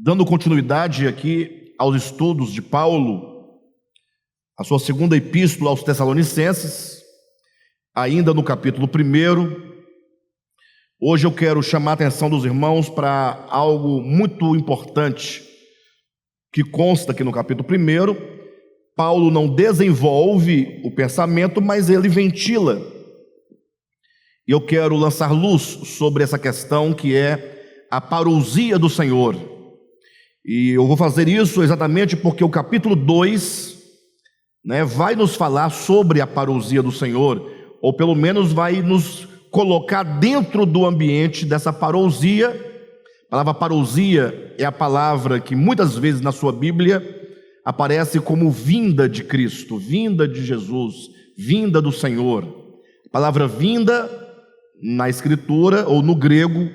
Dando continuidade aqui aos estudos de Paulo, a sua segunda epístola aos Tessalonicenses, ainda no capítulo 1, hoje eu quero chamar a atenção dos irmãos para algo muito importante que consta aqui no capítulo 1. Paulo não desenvolve o pensamento, mas ele ventila. E eu quero lançar luz sobre essa questão que é a parousia do Senhor. E eu vou fazer isso exatamente porque o capítulo 2, vai nos falar sobre a parousia do Senhor, ou pelo menos vai nos colocar dentro do ambiente dessa parousia. A palavra parousia é a palavra que muitas vezes na sua Bíblia aparece como vinda de Cristo, vinda de Jesus, vinda do Senhor. A palavra vinda na Escritura ou no grego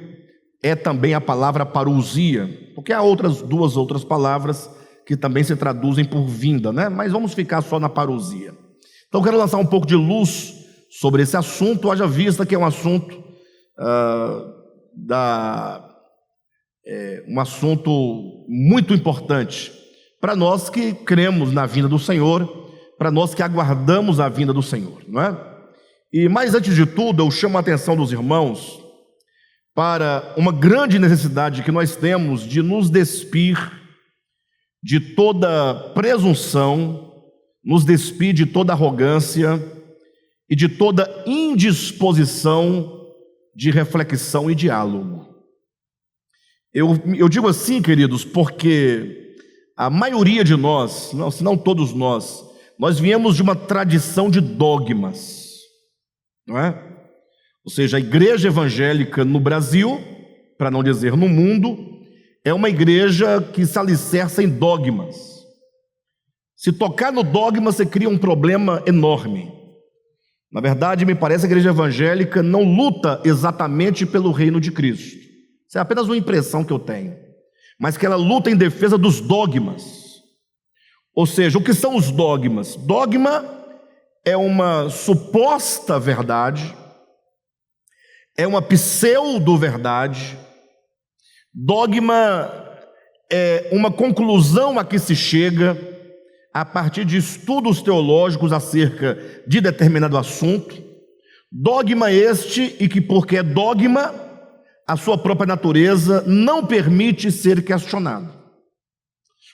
é também a palavra parousia, porque há duas outras palavras que também se traduzem por vinda, mas vamos ficar só na parousia. Então eu quero lançar um pouco de luz sobre esse assunto, haja vista que é um assunto um assunto muito importante para nós que cremos na vinda do Senhor, para nós que aguardamos a vinda do Senhor, não é? E mais antes de tudo, eu chamo a atenção dos irmãos para uma grande necessidade que nós temos de nos despir de toda presunção, nos despir de toda arrogância e de toda indisposição de reflexão e diálogo. Eu digo assim, queridos, porque a maioria de nós, se não todos nós viemos de uma tradição de dogmas, não é? Ou seja, a igreja evangélica no Brasil, para não dizer no mundo, é uma igreja que se alicerça em dogmas. Se tocar no dogma, você cria um problema enorme. Na verdade, me parece que a igreja evangélica não luta exatamente pelo reino de Cristo. Isso é apenas uma impressão que eu tenho. Mas que ela luta em defesa dos dogmas. Ou seja, o que são os dogmas? Dogma é uma suposta verdade, é uma pseudo-verdade. Dogma é uma conclusão a que se chega a partir de estudos teológicos acerca de determinado assunto. Dogma este e que, porque é dogma, a sua própria natureza não permite ser questionado.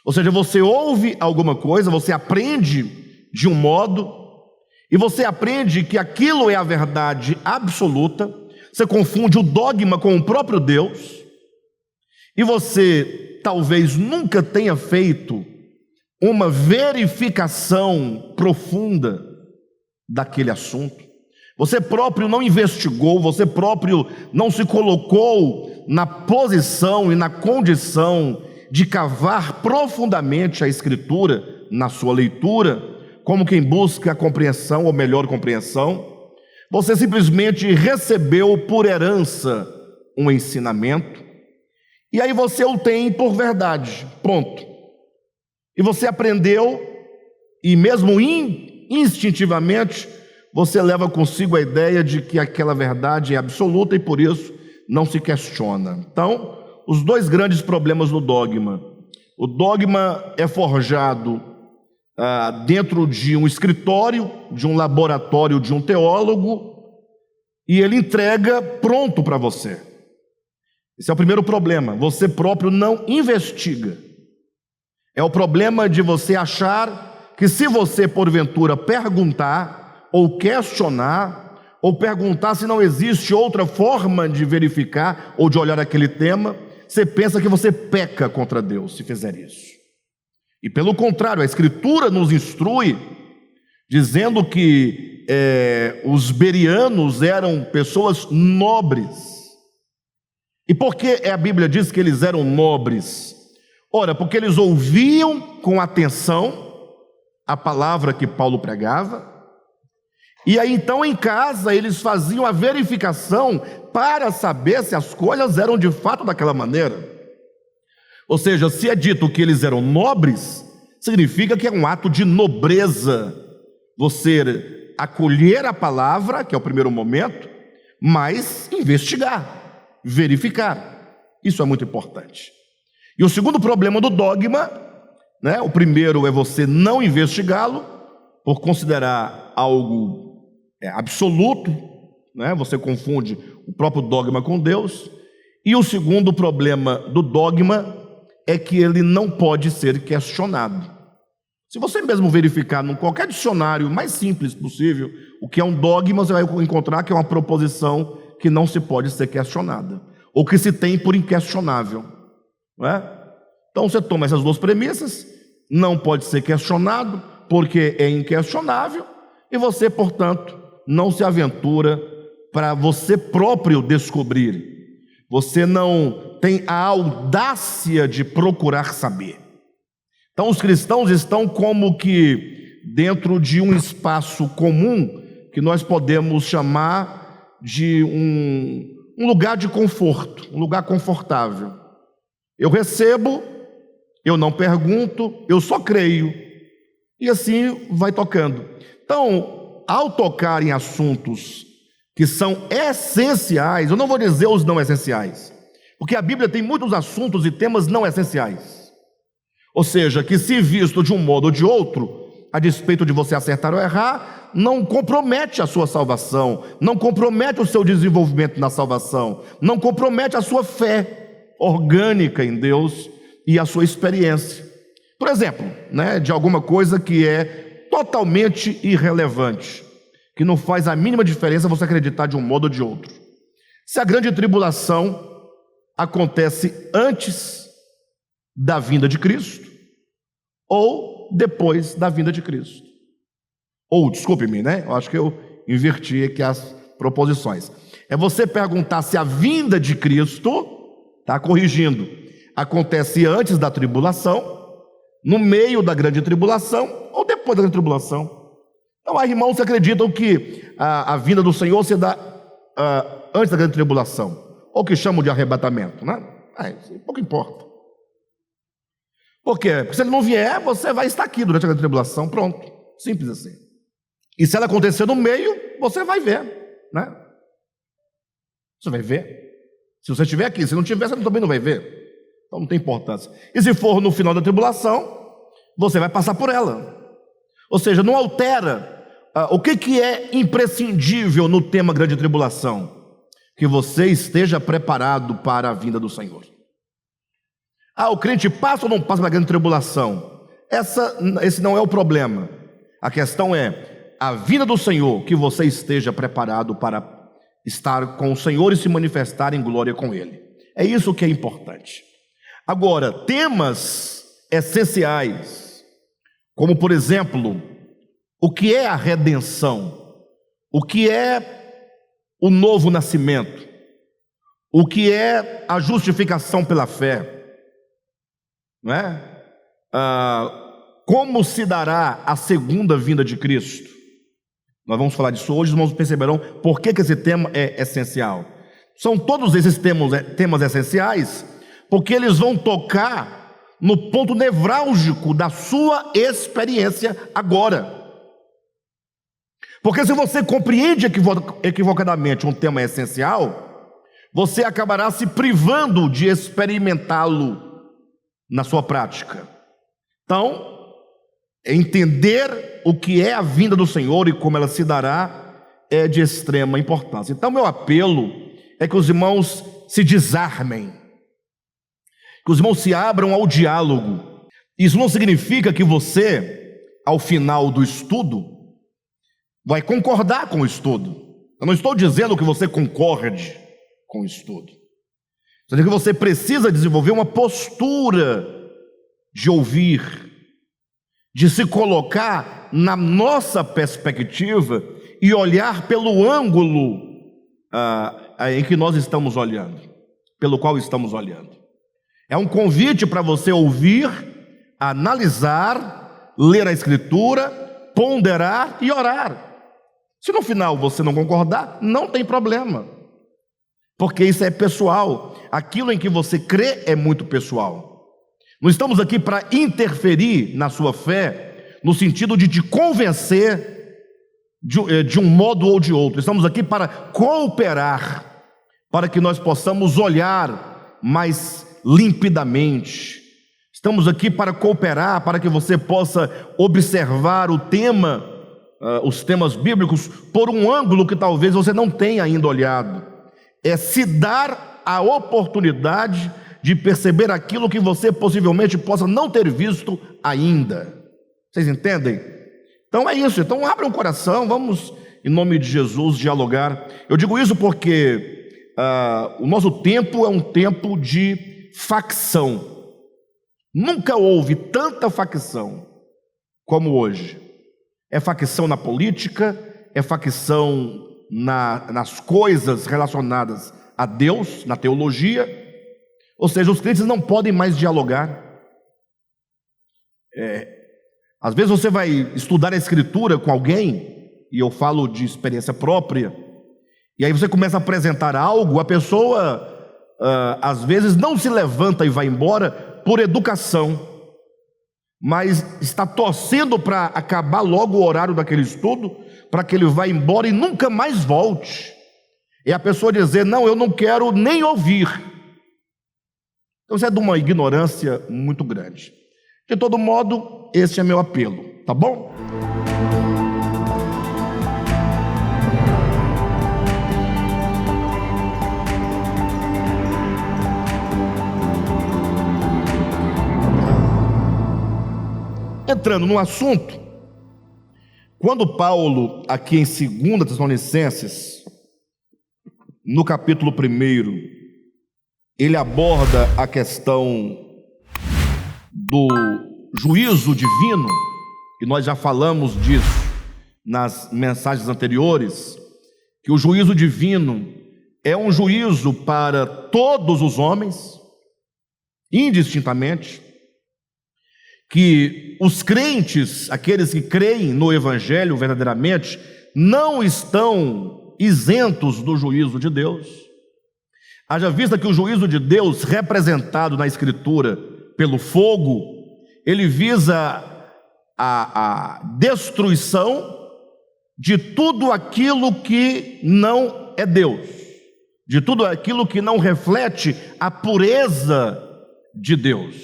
Ou seja, você ouve alguma coisa, você aprende de um modo, e você aprende que aquilo é a verdade absoluta. Você confunde o dogma com o próprio Deus, e você talvez nunca tenha feito uma verificação profunda daquele assunto. Você próprio não investigou, você próprio não se colocou na posição e na condição de cavar profundamente a Escritura na sua leitura, como quem busca a compreensão, ou melhor compreensão. Você simplesmente recebeu por herança um ensinamento, e aí você o tem por verdade, pronto. E você aprendeu, e mesmo instintivamente, você leva consigo a ideia de que aquela verdade é absoluta e por isso não se questiona. Então, os dois grandes problemas no dogma. O dogma é forjado dentro de um escritório, de um laboratório de um teólogo, e ele entrega pronto para você. Esse é o primeiro problema. Você próprio não investiga. É o problema de você achar que, se você porventura perguntar ou questionar, ou perguntar se não existe outra forma de verificar ou de olhar aquele tema, você pensa que você peca contra Deus se fizer isso. E pelo contrário, a Escritura nos instrui dizendo que os bereanos eram pessoas nobres. E por que a Bíblia diz que eles eram nobres? Ora, porque eles ouviam com atenção a palavra que Paulo pregava, e aí então em casa eles faziam a verificação para saber se as coisas eram de fato daquela maneira. Ou seja, se é dito que eles eram nobres, significa que é um ato de nobreza você acolher a palavra, que é o primeiro momento, mas investigar, verificar. Isso é muito importante. E o segundo problema do dogma, né? O primeiro é você não investigá-lo, por considerar algo absoluto, né? Você confunde o próprio dogma com Deus. E o segundo problema do dogma é que ele não pode ser questionado. Se você mesmo verificar em qualquer dicionário mais simples possível o que é um dogma, você vai encontrar que é uma proposição que não se pode ser questionada, ou que se tem por inquestionável, não é? Então você toma essas duas premissas: não pode ser questionado porque é inquestionável, e você, portanto, não se aventura para você próprio descobrir. Você não tem a audácia de procurar saber. Então os cristãos estão como que dentro de um espaço comum que nós podemos chamar de um lugar de conforto, um lugar confortável. Eu recebo, eu não pergunto, eu só creio, e assim vai tocando. Então, ao tocar em assuntos que são essenciais, eu não vou dizer os não essenciais, porque a Bíblia tem muitos assuntos e temas não essenciais, ou seja, que se visto de um modo ou de outro, a despeito de você acertar ou errar, não compromete a sua salvação, não compromete o seu desenvolvimento na salvação, não compromete a sua fé orgânica em Deus e a sua experiência. Por exemplo, né, de alguma coisa que é totalmente irrelevante, que não faz a mínima diferença você acreditar de um modo ou de outro. Se a grande tribulação acontece antes da vinda de Cristo ou depois da vinda de Cristo. Ou, desculpe-me, né? Eu acho que eu inverti aqui as proposições. É você perguntar se a vinda de Cristo, está corrigindo, acontece antes da tribulação, no meio da grande tribulação ou depois da grande tribulação. Então, há irmãos que acreditam que a vinda do Senhor se dá antes da grande tribulação, ou que chamam de arrebatamento, né? Isso pouco importa. Por quê? Porque se ele não vier, você vai estar aqui durante a grande tribulação, pronto, simples assim. E se ela acontecer no meio, você vai ver, né? Você vai ver. Se você estiver aqui, se não estiver, você também não vai ver. Então não tem importância. E se for no final da tribulação, você vai passar por ela. Ou seja, não altera. O que é imprescindível no tema grande tribulação? Que você esteja preparado para a vinda do Senhor. O crente passa ou não passa pela grande tribulação? Esse não é o problema. A questão é a vinda do Senhor, que você esteja preparado para estar com o Senhor e se manifestar em glória com Ele. É isso que é importante. Agora, temas essenciais, como por exemplo, o que é a redenção? O que é o novo nascimento? O que é a justificação pela fé? Não é? Como se dará a segunda vinda de Cristo? Nós vamos falar disso hoje, os irmãos perceberão por que esse tema é essencial. São todos esses temas essenciais, porque eles vão tocar no ponto nevrálgico da sua experiência agora. Porque se você compreende equivocadamente um tema essencial, você acabará se privando de experimentá-lo na sua prática. Então, entender o que é a vinda do Senhor e como ela se dará é de extrema importância. Então, meu apelo é que os irmãos se desarmem, que os irmãos se abram ao diálogo. Isso não significa que você, ao final do estudo, vai concordar com o estudo. Eu não estou dizendo que você concorde com o estudo. Estou dizendo que você precisa desenvolver uma postura de ouvir, de se colocar na nossa perspectiva e olhar pelo ângulo em que nós estamos olhando, pelo qual estamos olhando. É um convite para você ouvir, analisar, ler a Escritura, ponderar e orar. Se no final você não concordar, não tem problema, porque isso é pessoal. Aquilo em que você crê é muito pessoal. Não estamos aqui para interferir na sua fé, no sentido de te convencer de um modo ou de outro. Estamos aqui para cooperar, para que nós possamos olhar mais limpidamente. Estamos aqui para cooperar, para que você possa observar os temas bíblicos por um ângulo que talvez você não tenha ainda olhado. É se dar a oportunidade de perceber aquilo que você possivelmente possa não ter visto ainda. Vocês entendem? Então é isso. Então abra um coração, vamos, em nome de Jesus, dialogar. Eu digo isso porque o nosso tempo é um tempo de facção. Nunca houve tanta facção como hoje. É facção na política, é facção nas coisas relacionadas a Deus, na teologia. Ou seja, os crentes não podem mais dialogar. Às vezes você vai estudar a Escritura com alguém, e eu falo de experiência própria, e aí você começa a apresentar algo, a pessoa às vezes não se levanta e vai embora por educação, mas está torcendo para acabar logo o horário daquele estudo, para que ele vá embora e nunca mais volte. E a pessoa dizer: não, eu não quero nem ouvir. Então isso é de uma ignorância muito grande. De todo modo, esse é meu apelo, tá bom? Entrando no assunto, quando Paulo, aqui em 2 Tessalonicenses, no capítulo 1, ele aborda a questão do juízo divino, e nós já falamos disso nas mensagens anteriores, que o juízo divino é um juízo para todos os homens, indistintamente, que os crentes, aqueles que creem no Evangelho verdadeiramente, não estão isentos do juízo de Deus. Haja vista que o juízo de Deus, representado na Escritura pelo fogo, ele visa a destruição de tudo aquilo que não é Deus, de tudo aquilo que não reflete a pureza de Deus.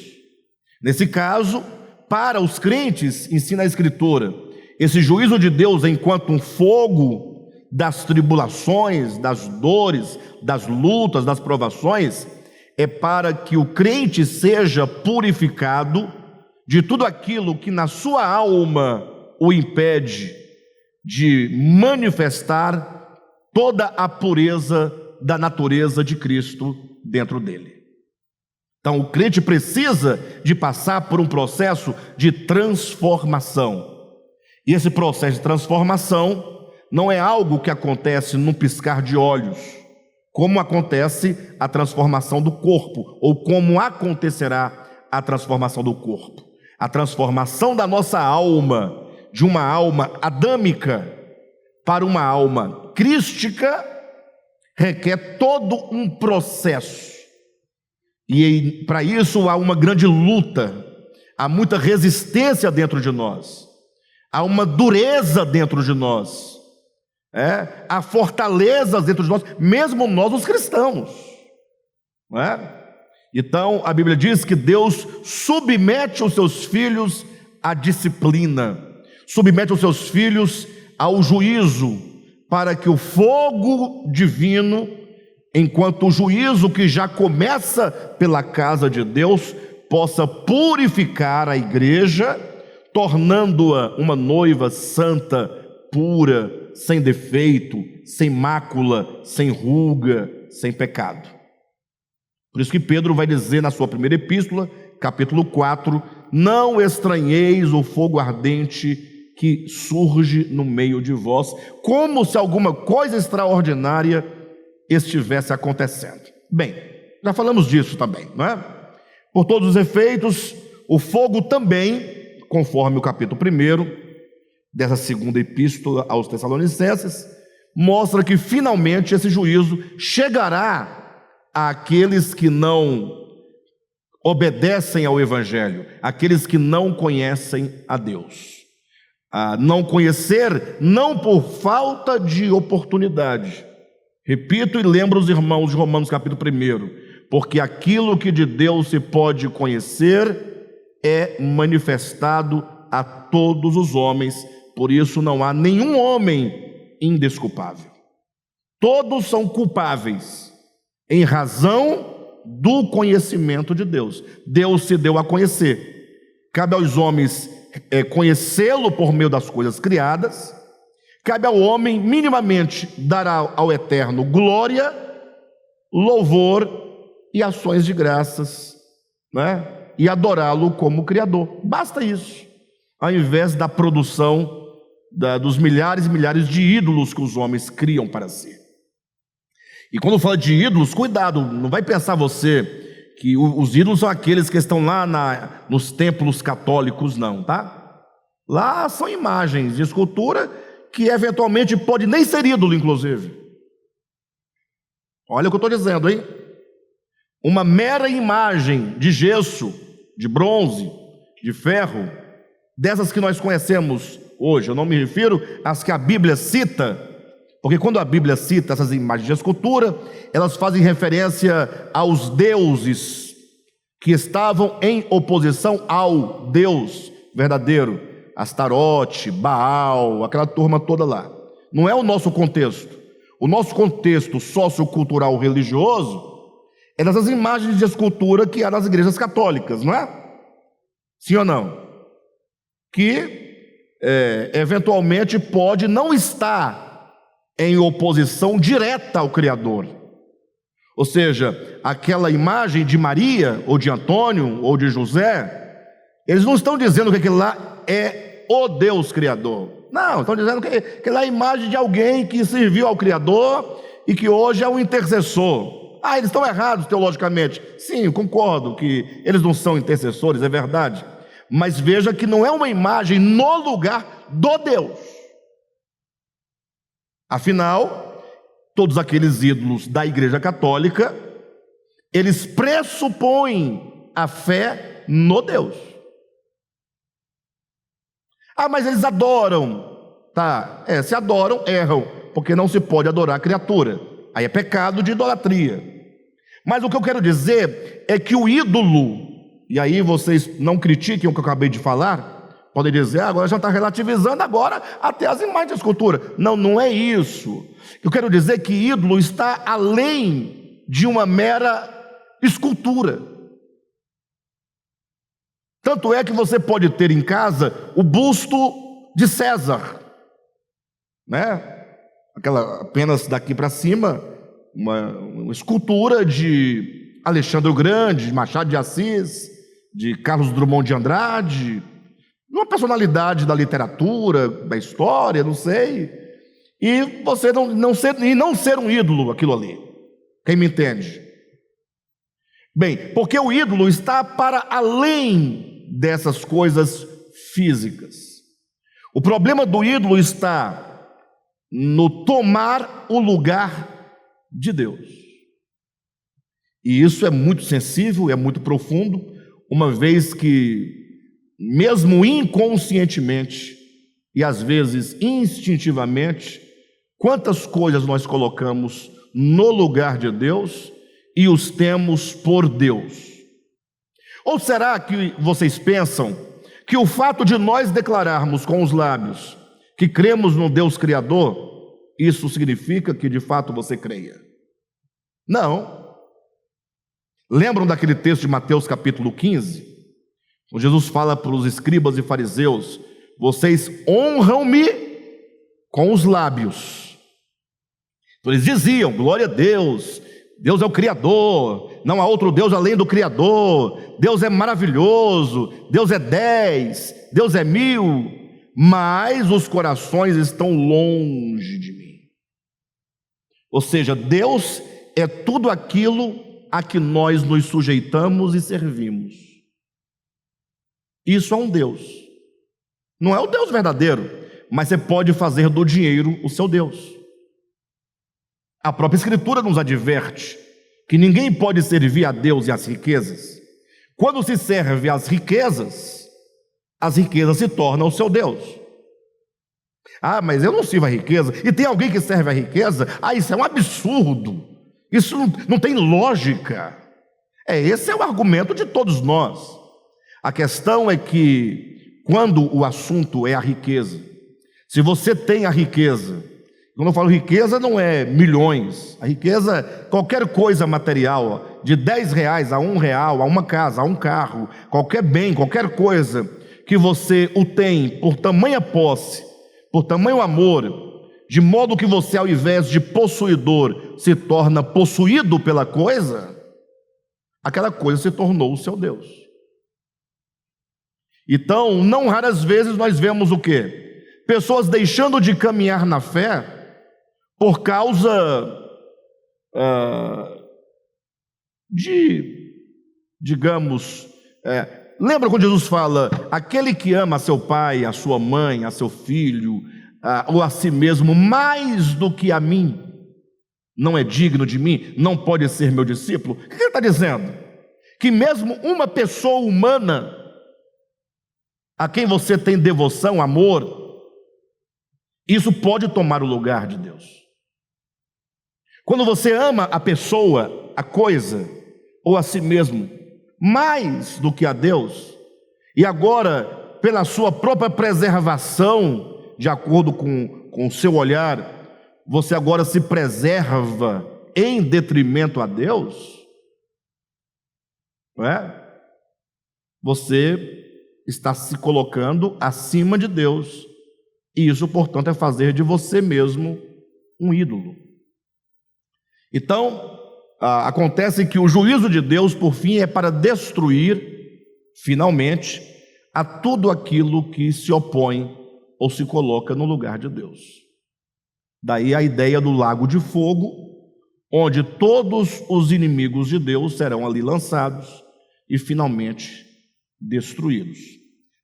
Nesse caso, para os crentes, ensina a Escritura, esse juízo de Deus enquanto um fogo das tribulações, das dores, das lutas, das provações, é para que o crente seja purificado de tudo aquilo que na sua alma o impede de manifestar toda a pureza da natureza de Cristo dentro dele. Então o crente precisa de passar por um processo de transformação. E esse processo de transformação não é algo que acontece num piscar de olhos, como acontece a transformação do corpo, ou como acontecerá a transformação do corpo. A transformação da nossa alma, de uma alma adâmica para uma alma crística, requer todo um processo. E para isso há uma grande luta, há muita resistência dentro de nós, há uma dureza dentro de nós, há fortalezas dentro de nós, mesmo nós os cristãos, não é? Então a Bíblia diz que Deus submete os seus filhos à disciplina, submete os seus filhos ao juízo, para que o fogo divino, enquanto o juízo que já começa pela casa de Deus, possa purificar a igreja, tornando-a uma noiva santa, pura, sem defeito, sem mácula, sem ruga, sem pecado. Por isso que Pedro vai dizer na sua primeira epístola, capítulo 4, não estranheis o fogo ardente que surge no meio de vós, como se alguma coisa extraordinária estivesse acontecendo. Bem, já falamos disso também, não é? Por todos os efeitos, o fogo também, conforme o capítulo 1 dessa segunda epístola aos Tessalonicenses, mostra que finalmente esse juízo chegará àqueles que não obedecem ao Evangelho, àqueles que não conhecem a Deus. Não conhecer, não por falta de oportunidade. Repito e lembro os irmãos de Romanos capítulo 1, porque aquilo que de Deus se pode conhecer é manifestado a todos os homens, por isso não há nenhum homem indesculpável. Todos são culpáveis em razão do conhecimento de Deus. Deus se deu a conhecer. Cabe aos homens conhecê-lo por meio das coisas criadas. Cabe ao homem minimamente dar ao Eterno glória, louvor e ações de graças, né? E adorá-lo como Criador. Basta isso, ao invés da produção dos milhares e milhares de ídolos que os homens criam para si. E quando fala de ídolos, cuidado, não vai pensar você que os ídolos são aqueles que estão lá nos templos católicos, não, tá? Lá são imagens de escultura que eventualmente pode nem ser ídolo, inclusive. Olha o que eu estou dizendo, hein? Uma mera imagem de gesso, de bronze, de ferro, dessas que nós conhecemos hoje. Eu não me refiro às que a Bíblia cita, porque quando a Bíblia cita essas imagens de escultura, elas fazem referência aos deuses que estavam em oposição ao Deus verdadeiro, Astarote, Baal, aquela turma toda lá. Não é o nosso contexto. O nosso contexto sociocultural religioso é dessas imagens de escultura que há nas igrejas católicas, não é? Sim ou não? Que eventualmente pode não estar em oposição direta ao Criador. Ou seja, aquela imagem de Maria, ou de Antônio, ou de José, eles não estão dizendo que aquilo lá é o Deus Criador. Não, estão dizendo que aquela é a imagem de alguém que serviu ao Criador e que hoje é um intercessor. Ah, eles estão errados teologicamente. Sim, eu concordo que eles não são intercessores, é verdade. Mas veja que não é uma imagem no lugar do Deus. Afinal, todos aqueles ídolos da Igreja Católica, eles pressupõem a fé no Deus. Ah, mas eles adoram. Tá, se adoram, erram, porque não se pode adorar a criatura. Aí é pecado de idolatria. Mas o que eu quero dizer é que o ídolo, e aí vocês não critiquem o que eu acabei de falar, podem dizer, agora já está relativizando agora até as imagens de escultura. Não, não é isso. Eu quero dizer que ídolo está além de uma mera escultura. Tanto é que você pode ter em casa o busto de César, né? Aquela apenas daqui para cima, uma escultura de Alexandre o Grande, de Machado de Assis, de Carlos Drummond de Andrade, uma personalidade da literatura, da história, não sei, e você não ser um ídolo aquilo ali. Quem me entende? Bem, porque o ídolo está para além dessas coisas físicas. O problema do ídolo está no tomar o lugar de Deus. E isso é muito sensível, é muito profundo, uma vez que, mesmo inconscientemente, e às vezes instintivamente, quantas coisas nós colocamos no lugar de Deus e os temos por Deus? Ou será que vocês pensam que o fato de nós declararmos com os lábios que cremos no Deus Criador, isso significa que de fato você creia? Não. Lembram daquele texto de Mateus capítulo 15? Onde Jesus fala para os escribas e fariseus: vocês honram-me com os lábios. Então eles diziam, glória a Deus, Deus é o Criador, não há outro Deus além do Criador, Deus é maravilhoso, Deus é 10, Deus é 1000, mas os corações estão longe de mim. Ou seja, Deus é tudo aquilo a que nós nos sujeitamos e servimos. Isso é um Deus. Não é o Deus verdadeiro, mas você pode fazer do dinheiro o seu Deus. A própria Escritura nos adverte que ninguém pode servir a Deus e às riquezas. Quando se serve às riquezas se tornam o seu Deus. Ah, mas eu não sirvo a riqueza, e tem alguém que serve a riqueza? Ah, isso é um absurdo, isso não tem lógica. Esse é o argumento de todos nós. A questão é que, quando o assunto é a riqueza, se você tem a riqueza, quando eu falo riqueza, não é milhões, a riqueza, qualquer coisa material, de 10 reais a 1 real, a uma casa, a um carro, qualquer bem, qualquer coisa que você o tem por tamanha posse, por tamanho amor, de modo que você, ao invés de possuidor, se torna possuído pela coisa, aquela coisa se tornou o seu Deus. Então, não raras vezes nós vemos o quê? Pessoas deixando de caminhar na fé por causa digamos, lembra quando Jesus fala, aquele que ama a seu pai, a sua mãe, a seu filho, ou a si mesmo, mais do que a mim, não é digno de mim, não pode ser meu discípulo? O que ele está dizendo? Que mesmo uma pessoa humana, a quem você tem devoção, amor, isso pode tomar o lugar de Deus. Quando você ama a pessoa, a coisa, ou a si mesmo, mais do que a Deus, e agora, pela sua própria preservação, de acordo com o seu olhar, você agora se preserva em detrimento a Deus, não é? Você está se colocando acima de Deus, e isso, portanto, é fazer de você mesmo um ídolo. Então, acontece que o juízo de Deus, por fim, é para destruir, finalmente, a tudo aquilo que se opõe ou se coloca no lugar de Deus. Daí a ideia do lago de fogo, onde todos os inimigos de Deus serão ali lançados e finalmente destruídos.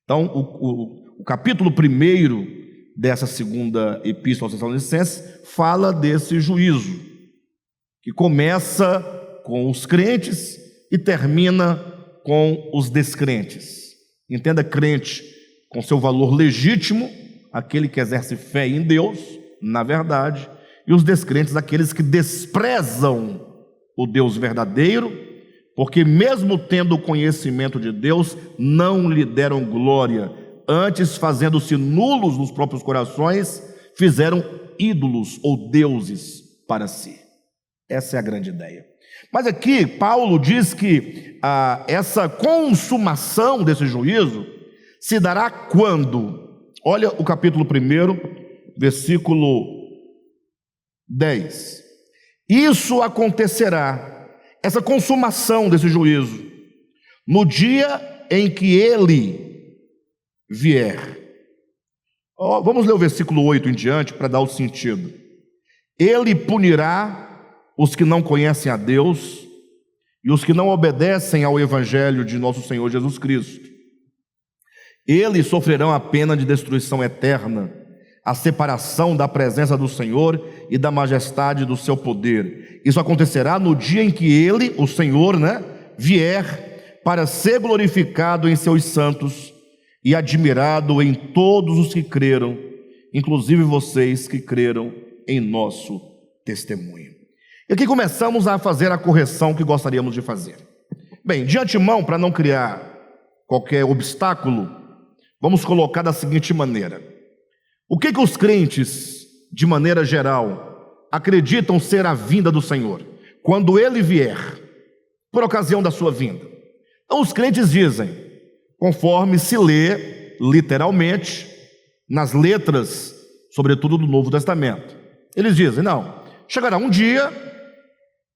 Então, o capítulo 1 dessa segunda epístola aos Tessalonicenses fala desse juízo, que começa com os crentes e termina com os descrentes. Entenda crente com seu valor legítimo, aquele que exerce fé em Deus, na verdade, e os descrentes, aqueles que desprezam o Deus verdadeiro, porque mesmo tendo o conhecimento de Deus, não lhe deram glória, antes fazendo-se nulos nos próprios corações, fizeram ídolos ou deuses para si. Essa é a grande ideia. Mas aqui Paulo diz que essa consumação desse juízo se dará quando? Olha o capítulo 1, versículo 10. Isso acontecerá, essa consumação desse juízo, no dia em que ele vier. Vamos ler o versículo 8 em diante para dar o sentido. Ele punirá os que não conhecem a Deus e os que não obedecem ao evangelho de nosso Senhor Jesus Cristo. Eles sofrerão a pena de destruição eterna, a separação da presença do Senhor e da majestade do seu poder. Isso acontecerá no dia em que ele, o Senhor, vier para ser glorificado em seus santos e admirado em todos os que creram, inclusive vocês que creram em nosso testemunho. E aqui começamos a fazer a correção que gostaríamos de fazer. Bem, de antemão, para não criar qualquer obstáculo, vamos colocar da seguinte maneira: o que os crentes, de maneira geral, acreditam ser a vinda do Senhor, quando Ele vier, por ocasião da sua vinda? Então os crentes dizem, conforme se lê literalmente nas letras, sobretudo do Novo Testamento, eles dizem, não, chegará um dia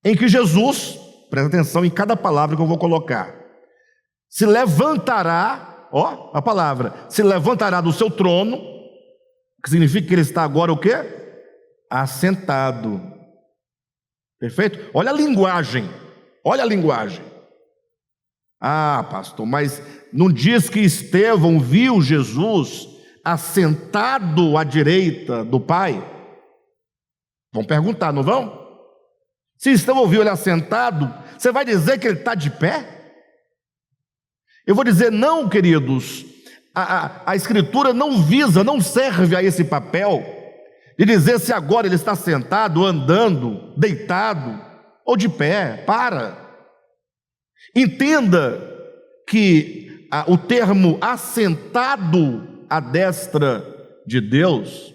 em que Jesus, presta atenção em cada palavra que eu vou colocar, se levantará, a palavra, se levantará do seu trono, que significa que ele está agora o quê? Assentado. Perfeito? Olha a linguagem, olha a linguagem. Ah, pastor, mas não diz que Estevão viu Jesus assentado à direita do Pai? Vão perguntar, não vão? Se Estevão viu ele assentado, você vai dizer que ele está de pé? Eu vou dizer, não, queridos. A Escritura não visa, não serve a esse papel de dizer se agora ele está sentado, andando, deitado ou de pé. Para. Entenda que o termo assentado à destra de Deus,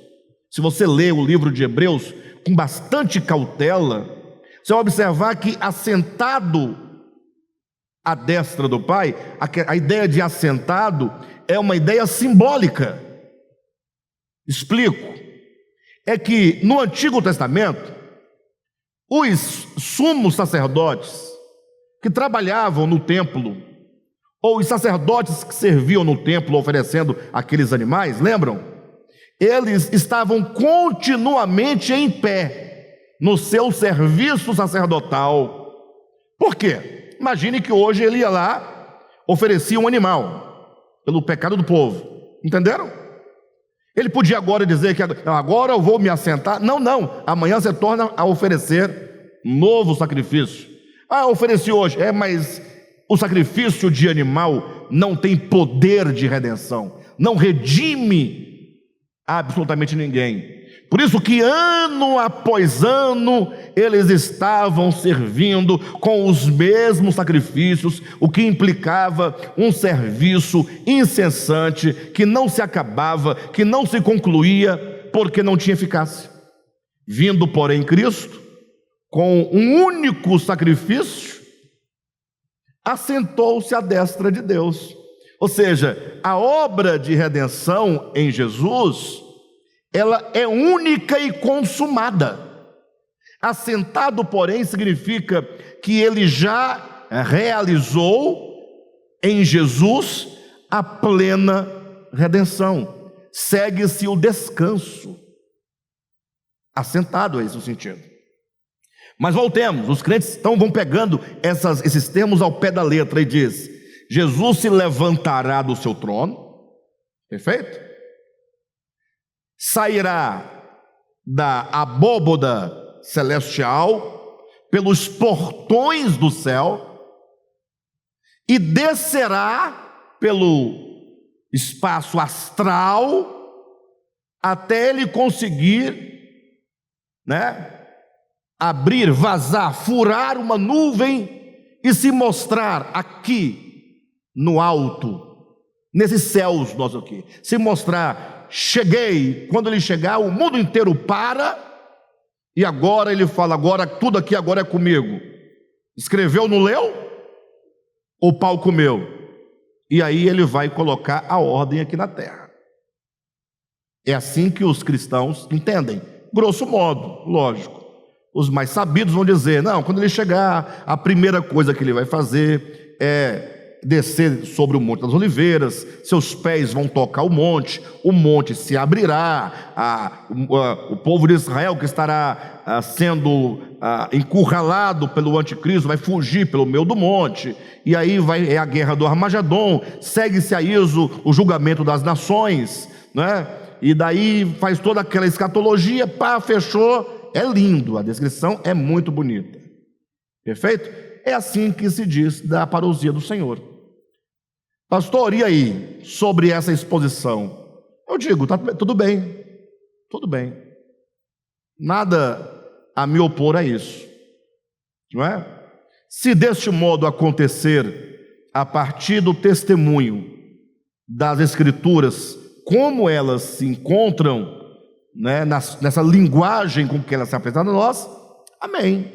se você ler o livro de Hebreus com bastante cautela, você vai observar que assentado à destra do Pai, a ideia de assentado é uma ideia simbólica. Explico. É que no Antigo Testamento, os sumos sacerdotes que trabalhavam no templo, ou os sacerdotes que serviam no templo oferecendo aqueles animais, lembram? Eles estavam continuamente em pé no seu serviço sacerdotal. Por quê? Imagine que hoje ele ia lá, oferecia um animal pelo pecado do povo. Entenderam? Ele podia agora dizer que agora eu vou me assentar. Não, amanhã você torna a oferecer novo sacrifício. Ofereci hoje. Mas o sacrifício de animal não tem poder de redenção, não redime absolutamente ninguém. Por isso que ano após ano eles estavam servindo com os mesmos sacrifícios, o que implicava um serviço incessante, que não se acabava, que não se concluía, porque não tinha eficácia. Vindo, porém, Cristo, com um único sacrifício, assentou-se à destra de Deus. Ou seja, a obra de redenção em Jesus, ela é única e consumada. Assentado, porém, significa que ele já realizou em Jesus a plena redenção. Segue-se o descanso. Assentado é esse o sentido. Mas voltemos, os crentes vão pegando esses termos ao pé da letra e diz: Jesus se levantará do seu trono, perfeito? Sairá da abóboda celestial, pelos portões do céu, e descerá pelo espaço astral, até ele conseguir, abrir, vazar, furar uma nuvem e se mostrar aqui no alto, nesses céus nossos aqui, se mostrar: cheguei. Quando ele chegar, o mundo inteiro para, e agora ele fala: agora tudo aqui agora é comigo. Escreveu, não leu? O pau comeu. E aí ele vai colocar a ordem aqui na terra. É assim que os cristãos entendem, grosso modo, lógico. Os mais sabidos vão dizer: não, quando ele chegar, a primeira coisa que ele vai fazer é descer sobre o Monte das Oliveiras, seus pés vão tocar o monte se abrirá, o povo de Israel que estará sendo encurralado pelo anticristo vai fugir pelo meio do monte, e aí é a guerra do Armagedon, segue-se a isso o julgamento das nações, e daí faz toda aquela escatologia, fechou. É lindo, a descrição é muito bonita, perfeito? É assim que se diz da parousia do Senhor. Pastor, e aí, sobre essa exposição? Eu digo, tudo bem, nada a me opor a isso, não é? Se deste modo acontecer, a partir do testemunho das Escrituras, como elas se encontram, nessa linguagem com que elas se apresentam a nós, amém.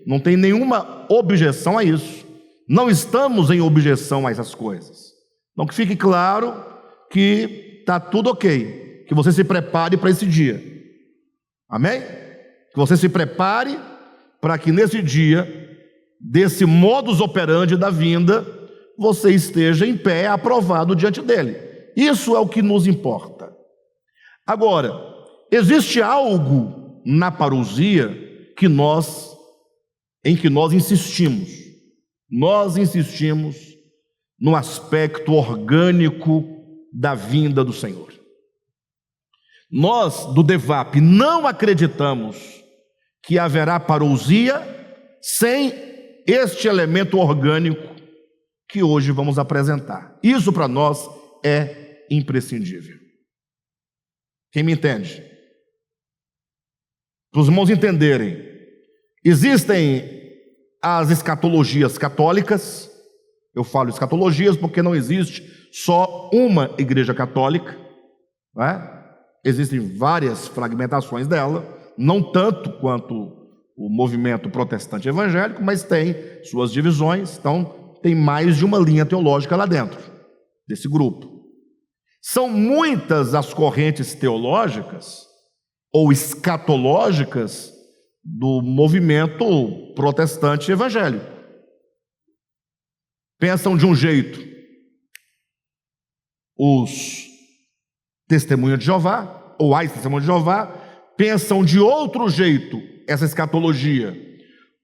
Não tem nenhuma objeção a isso. Não estamos em objeção a essas coisas. Então que fique claro que está tudo ok, que você se prepare para esse dia, amém? Que você se prepare para que nesse dia, desse modus operandi da vinda, você esteja em pé, aprovado diante dele. Isso é o que nos importa. Agora, existe algo na parousia em que nós insistimos. Nós insistimos no aspecto orgânico da vinda do Senhor. Nós, do DEVAP, não acreditamos que haverá parousia sem este elemento orgânico que hoje vamos apresentar. Isso para nós é imprescindível. Quem me entende? Para os irmãos entenderem, existem as escatologias católicas. Eu falo escatologias porque não existe só uma igreja católica, não é? Existem várias fragmentações dela, não tanto quanto o movimento protestante evangélico, mas tem suas divisões, então tem mais de uma linha teológica lá dentro desse grupo. São muitas as correntes teológicas ou escatológicas do movimento protestante evangélico. Pensam de um jeito os Testemunhas de Jeová, ou as Testemunhas de Jeová, pensam de outro jeito essa escatologia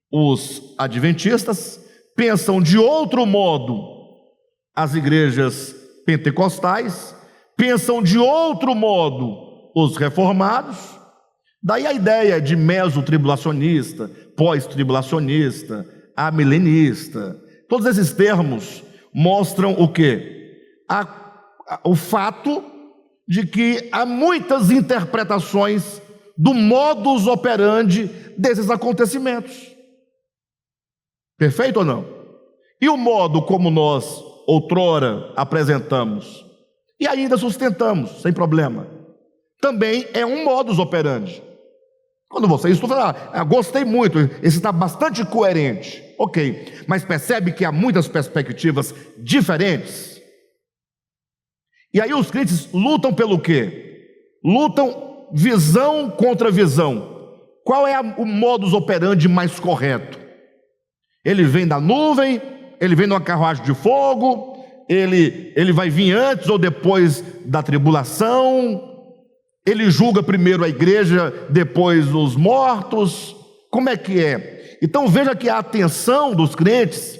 os adventistas, pensam de outro modo as igrejas pentecostais, pensam de outro modo os reformados. Daí a ideia de mesotribulacionista, pós-tribulacionista, amilenista. Todos esses termos mostram o quê? O fato de que há muitas interpretações do modus operandi desses acontecimentos. Perfeito ou não? E o modo como nós outrora apresentamos e ainda sustentamos, sem problema, também é um modus operandi. Quando você estuda, gostei muito, esse está bastante coerente, ok, mas percebe que há muitas perspectivas diferentes. E aí os crentes lutam pelo quê? Lutam visão contra visão. Qual é o modus operandi mais correto? Ele vem da nuvem, ele vem numa carruagem de fogo, ele vai vir antes ou depois da tribulação, ele julga primeiro a igreja, depois os mortos. Como é que é? Então veja que a atenção dos crentes,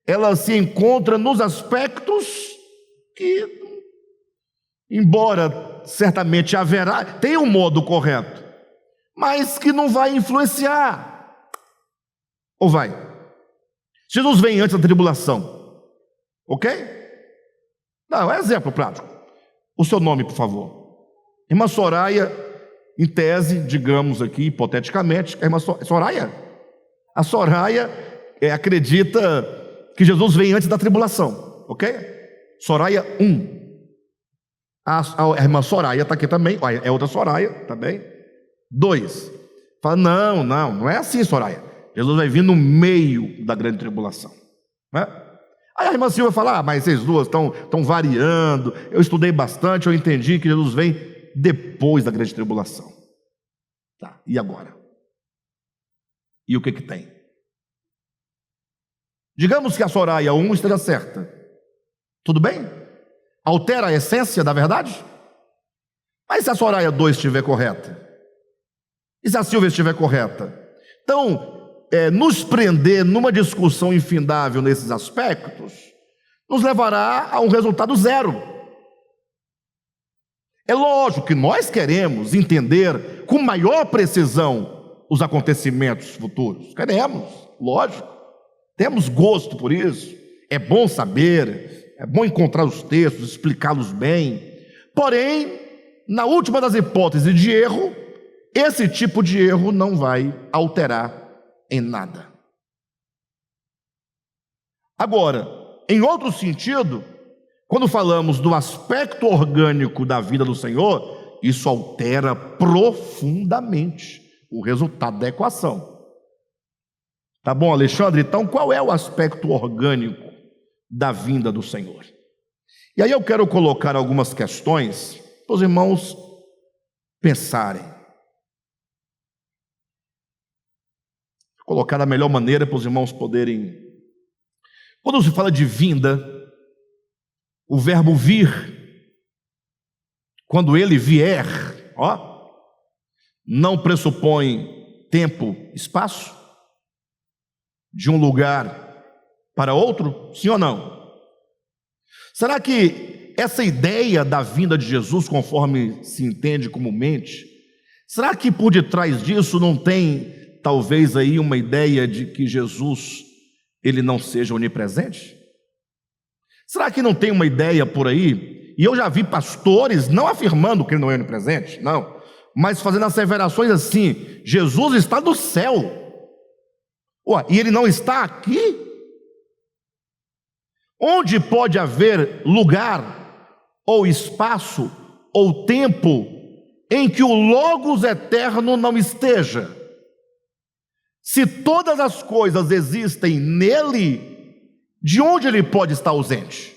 ela se encontra nos aspectos que, embora certamente haverá, tem um modo correto, mas que não vai influenciar. Ou vai? Jesus vem antes da tribulação, ok? Não, é exemplo prático. O seu nome, por favor. Irmã Soraya, em tese, digamos aqui, hipoteticamente, a irmã Soraya? A Soraya acredita que Jesus vem antes da tribulação, ok? Soraya 1. A irmã Soraya está aqui também, é outra Soraya também. 2. Fala, não é assim, Soraya. Jesus vai vir no meio da grande tribulação, né? Aí a irmã Silvia fala, mas vocês duas estão variando, eu estudei bastante, eu entendi que Jesus vem depois da grande tribulação. Tá, e agora? E o que tem? Digamos que a Soraya 1 esteja certa. Tudo bem? Altera a essência da verdade? Mas se a Soraya 2 estiver correta? E se a Silvia estiver correta? Então, nos prender numa discussão infindável nesses aspectos, nos levará a um resultado zero. É lógico que nós queremos entender com maior precisão os acontecimentos futuros. Queremos, lógico. Temos gosto por isso. É bom saber, é bom encontrar os textos, explicá-los bem. Porém, na última das hipóteses de erro, esse tipo de erro não vai alterar em nada. Agora, em outro sentido, quando falamos do aspecto orgânico da vida do Senhor, isso altera profundamente o resultado da equação. Tá bom, Alexandre? Então, qual é o aspecto orgânico da vinda do Senhor? E aí eu quero colocar algumas questões para os irmãos pensarem. Colocar da melhor maneira para os irmãos poderem. Quando se fala de vinda, o verbo vir, quando ele vier, não pressupõe tempo, espaço, de um lugar para outro, sim ou não? Será que essa ideia da vinda de Jesus, conforme se entende comumente, será que por detrás disso não tem talvez aí uma ideia de que Jesus, ele não seja onipresente? Será que não tem uma ideia por aí? E eu já vi pastores não afirmando que ele não é onipresente, não, mas fazendo asseverações assim: Jesus está no céu. Ué, e ele não está aqui? Onde pode haver lugar, ou espaço, ou tempo, em que o Logos eterno não esteja? Se todas as coisas existem nele, de onde ele pode estar ausente?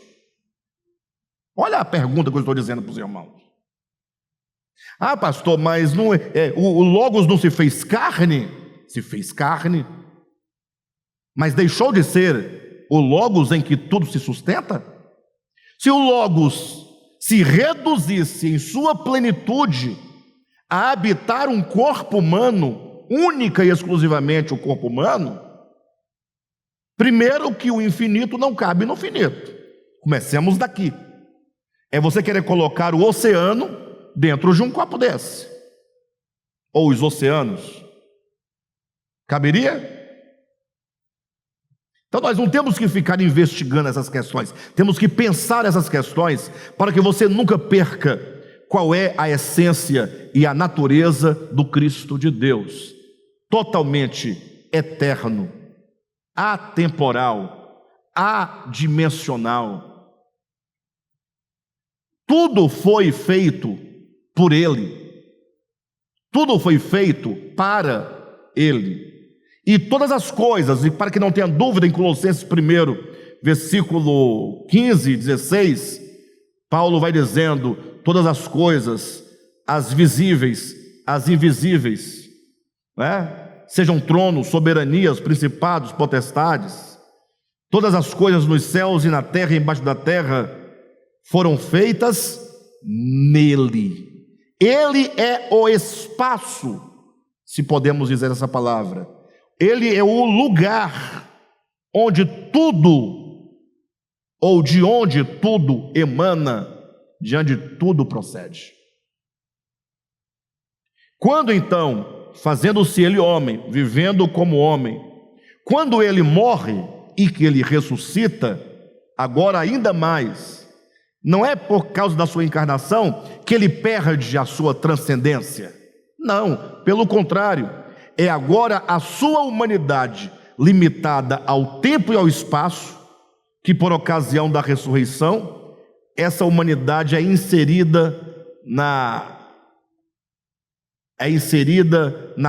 Olha a pergunta que eu estou dizendo para os irmãos. Ah, pastor, mas não o Logos não se fez carne? Se fez carne, mas deixou de ser o Logos em que tudo se sustenta? Se o Logos se reduzisse em sua plenitude a habitar um corpo humano, única e exclusivamente o corpo humano, primeiro que o infinito não cabe no finito. Comecemos daqui. É você querer colocar o oceano dentro de um copo desse, ou os oceanos. Caberia? Então nós não temos que ficar investigando essas questões, temos que pensar essas questões para que você nunca perca qual é a essência e a natureza do Cristo de Deus. Totalmente eterno, atemporal, adimensional. Tudo foi feito por Ele, tudo foi feito para Ele. E todas as coisas, e para que não tenha dúvida, em Colossenses 1, versículo 15 e 16, Paulo vai dizendo: todas as coisas, as visíveis, as invisíveis, sejam tronos, soberanias, principados, potestades, todas as coisas nos céus e na terra e embaixo da terra, foram feitas nele. Ele é o espaço, se podemos dizer essa palavra. Ele é o lugar onde tudo, ou de onde tudo emana, de onde tudo procede. Quando então, fazendo-se ele homem, vivendo como homem, quando ele morre e que ele ressuscita, agora ainda mais, não é por causa da sua encarnação que ele perde a sua transcendência. Não, pelo contrário, é agora a sua humanidade limitada ao tempo e ao espaço, que por ocasião da ressurreição, essa humanidade é inserida na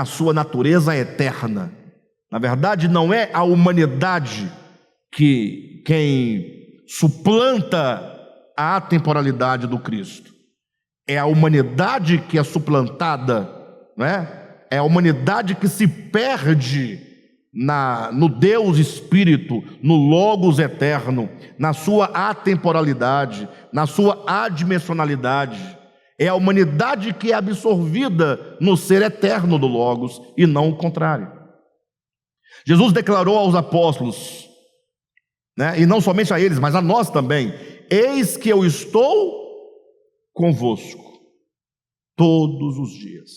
sua natureza eterna. Na verdade, não é a humanidade quem suplanta a atemporalidade do Cristo. É a humanidade que é suplantada, não é? É a humanidade que se perde no Deus Espírito, no Logos eterno, na sua atemporalidade, na sua adimensionalidade. É a humanidade que é absorvida no ser eterno do Logos e não o contrário. Jesus declarou aos apóstolos, e não somente a eles, mas a nós também: eis que eu estou convosco todos os dias,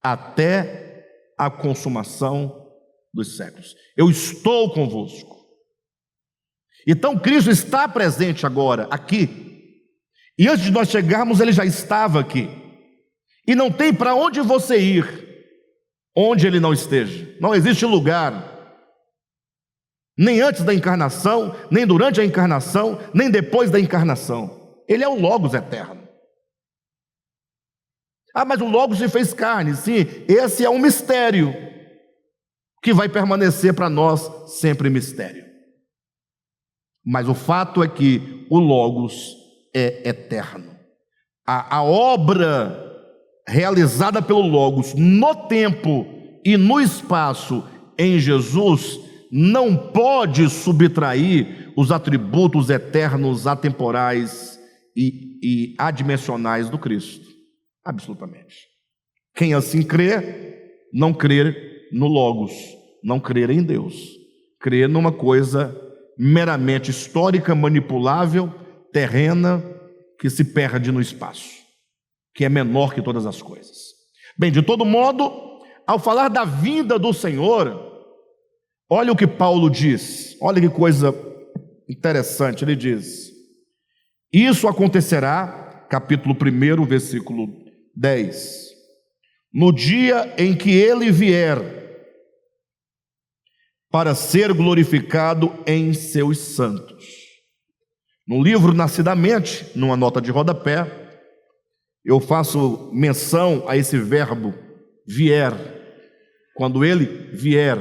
até a consumação dos séculos. Eu estou convosco. Então Cristo está presente agora, aqui. E antes de nós chegarmos, Ele já estava aqui. E não tem para onde você ir onde Ele não esteja. Não existe lugar, nem antes da encarnação, nem durante a encarnação, nem depois da encarnação. Ele é o Logos eterno. Ah, mas o Logos se fez carne. Sim, esse é um mistério que vai permanecer para nós sempre mistério. Mas o fato é que o Logos é eterno. A obra realizada pelo Logos no tempo e no espaço em Jesus não pode subtrair os atributos eternos, atemporais e adimensionais do Cristo. Absolutamente. Quem assim crê, não crê no Logos, não crê em Deus, crê numa coisa meramente histórica, manipulável, terrena, que se perde no espaço, que é menor que todas as coisas. Bem, de todo modo, ao falar da vinda do Senhor, olha o que Paulo diz, olha que coisa interessante, ele diz: isso acontecerá, capítulo 1, versículo 10, no dia em que ele vier para ser glorificado em seus santos. No livro Nascidamente, numa nota de rodapé, eu faço menção a esse verbo vier, quando ele vier,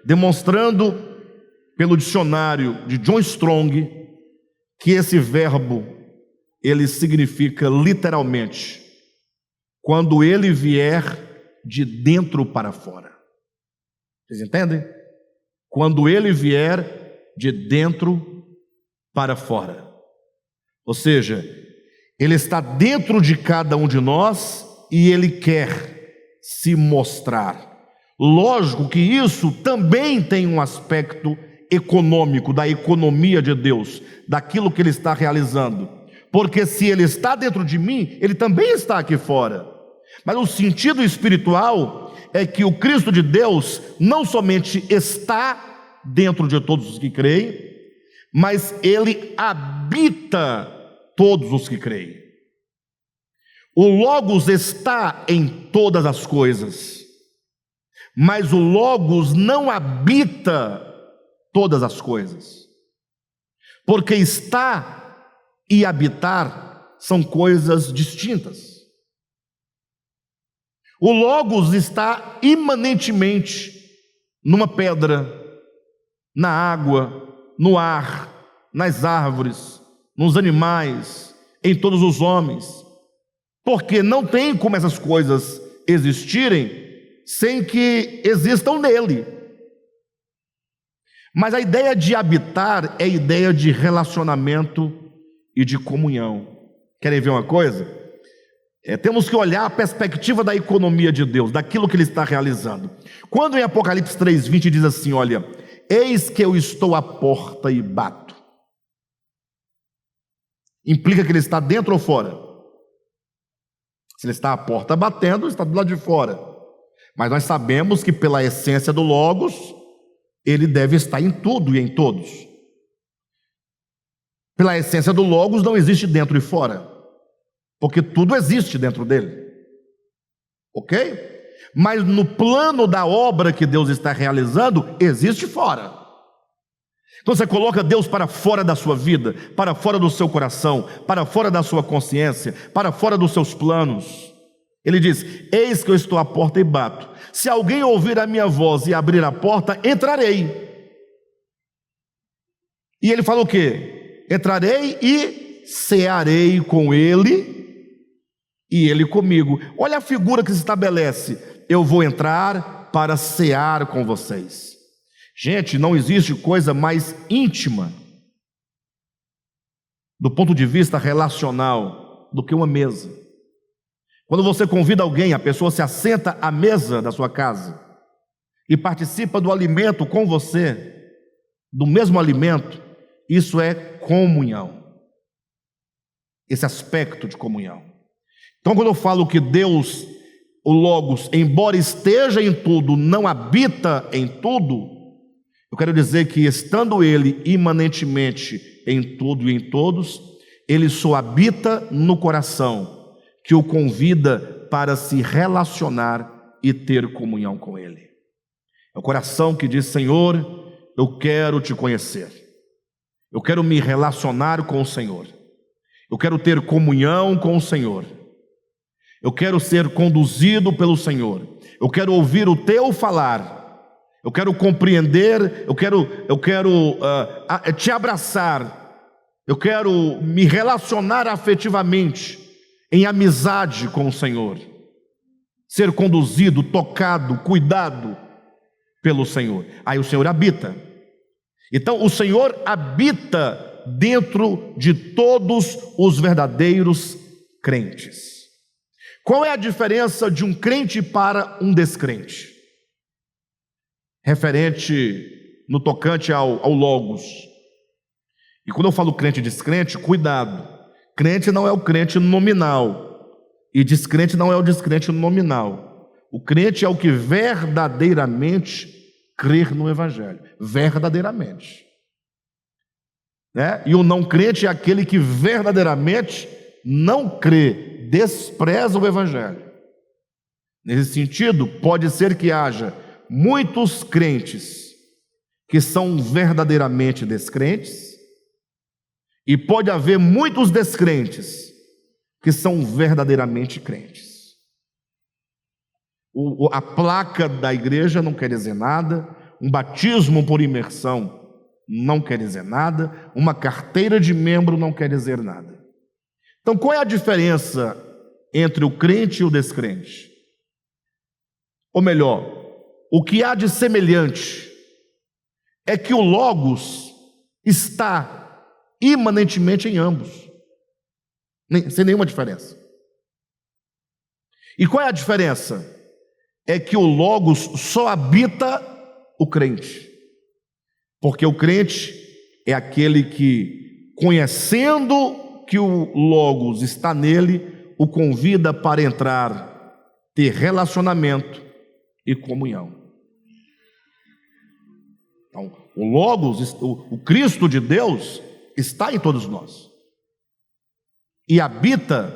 demonstrando pelo dicionário de John Strong que esse verbo, ele significa literalmente, quando ele vier de dentro para fora. Vocês entendem? Quando ele vier de dentro para fora. Ou seja, ele está dentro de cada um de nós e ele quer se mostrar. Lógico que isso também tem um aspecto econômico, da economia de Deus, daquilo que ele está realizando. Porque se ele está dentro de mim, ele também está aqui fora. Mas o sentido espiritual é que o Cristo de Deus não somente está dentro de todos os que creem, mas ele habita todos os que creem. O Logos está em todas as coisas, mas o Logos não habita todas as coisas, porque estar e habitar são coisas distintas. O Logos está imanentemente numa pedra, na água, no ar, nas árvores, nos animais, em todos os homens, porque não tem como essas coisas existirem sem que existam nele. Mas a ideia de habitar é a ideia de relacionamento e de comunhão. Querem ver uma coisa? Temos que olhar a perspectiva da economia de Deus, daquilo que Ele está realizando. Quando em Apocalipse 3:20 diz assim, olha, eis que eu estou à porta e bato. Implica que Ele está dentro ou fora? Se Ele está à porta batendo, Ele está do lado de fora. Mas nós sabemos que pela essência do Logos, Ele deve estar em tudo e em todos. Pela essência do Logos não existe dentro e fora, porque tudo existe dentro dele, ok? Mas no plano da obra que Deus está realizando, existe fora. Então você coloca Deus para fora da sua vida, para fora do seu coração, para fora da sua consciência, para fora dos seus planos. Ele diz, eis que eu estou à porta e bato. Se alguém ouvir a minha voz e abrir a porta, entrarei. E ele fala o quê? Entrarei e cearei com ele e ele comigo. Olha a figura que se estabelece. Eu vou entrar para cear com vocês. Gente, não existe coisa mais íntima do ponto de vista relacional do que uma mesa. Quando você convida alguém, a pessoa se assenta à mesa da sua casa e participa do alimento com você, do mesmo alimento, isso é comunhão. Esse aspecto de comunhão. Então, quando eu falo que Deus, o Logos, embora esteja em tudo, não habita em tudo, eu quero dizer que, estando Ele imanentemente em tudo e em todos, Ele só habita no coração, que o convida para se relacionar e ter comunhão com Ele. É o coração que diz, Senhor, eu quero te conhecer, eu quero me relacionar com o Senhor, eu quero ter comunhão com o Senhor, eu quero ser conduzido pelo Senhor, eu quero ouvir o teu falar, eu quero compreender, eu quero te abraçar, eu quero me relacionar afetivamente, em amizade com o Senhor, ser conduzido, tocado, cuidado pelo Senhor. Aí o Senhor habita. Então o Senhor habita dentro de todos os verdadeiros crentes. Qual é a diferença de um crente para um descrente? Referente no tocante ao Logos. E quando eu falo crente e descrente, cuidado. Crente não é o crente nominal, e descrente não é o descrente nominal. O crente é o que verdadeiramente crer no Evangelho, verdadeiramente. E o não crente é aquele que verdadeiramente não crê, despreza o Evangelho. Nesse sentido, pode ser que haja muitos crentes que são verdadeiramente descrentes, e pode haver muitos descrentes que são verdadeiramente crentes. A placa da igreja não quer dizer nada, um batismo por imersão não quer dizer nada, uma carteira de membro não quer dizer nada. Então, qual é a diferença entre o crente e o descrente? Ou melhor, o que há de semelhante é que o Logos está imanentemente em ambos, sem nenhuma diferença. E qual é a diferença? É que o Logos só habita o crente, porque o crente é aquele que, conhecendo que o Logos está nele, o convida para entrar, ter relacionamento e comunhão. Então, o Logos, o Cristo de Deus, está em todos nós e habita